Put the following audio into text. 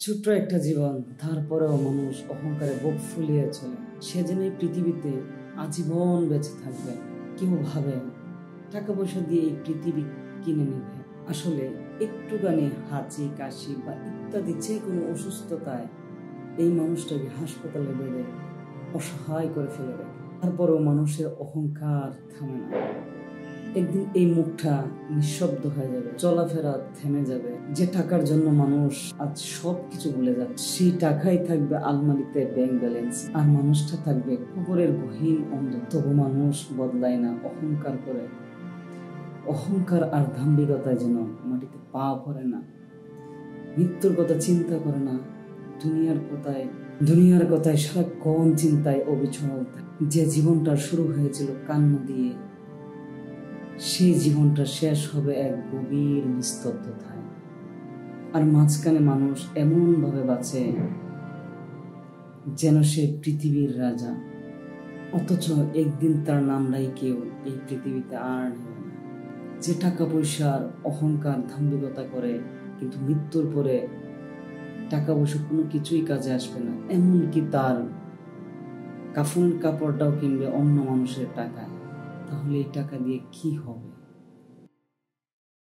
ছোট্ট একটা জীবন, তারপরেও মানুষ অহংকারে বুক ফুলিয়ে চলে। সে যেন এই পৃথিবীতে আজীবন বেঁচে থাকবে। কেউ ভাবে টাকা পয়সা দিয়ে এই পৃথিবী কিনে নেবে। আসলে একটুখানি হাঁচি কাশি বা ইত্যাদি যে কোনো অসুস্থতায় এই মানুষটাকে হাসপাতালে বেড়ে অসহায় করে ফেলে দেয়। তারপরেও মানুষের অহংকার থামে না। একদিন এই মুখটা নিঃশব্দ হয়ে যাবে, চলাফেরা থেমে যাবে। যে টাকার জন্য মানুষ আজ সবকিছু ভুলে যাচ্ছে, সেই টাকাই থাকবে আলমারিতে ব্যাংক ব্যালেন্স, আর মানুষটা থাকবে কবরের গহীন অন্ধ। তবু মানুষ বদলায় না, অহংকার করে। অহংকার আর দাম্ভিকতায় যেন মাটিতে পা পড়ে না, মৃত্যুর কথা চিন্তা করে না, দুনিয়ার কথায় সারাক্ষণ চিন্তায় অবিচল থাকে। যে জীবনটা শুরু হয়েছিল কান্না দিয়ে, সেই জীবনটা শেষ হবে এক গভীর নিস্তব্ধতায়। আর মাঝখানে মানুষ এমন ভাবে বাঁচে যেন সে পৃথিবীর রাজা, অথচ একদিন তার নামটাই কেউ এই পৃথিবীতে আর নেবে না। যে টাকা পয়সার অহংকার দাম্ভিকতা করে, কিন্তু মৃত্যুর পরে টাকা পয়সা কোনো কিছুই কাজে আসবে না, এমনকি তার কাফন কাপড়টাও কিনবে অন্য মানুষের টাকায়। তাহলে এই টাকা দিয়ে কি হবে?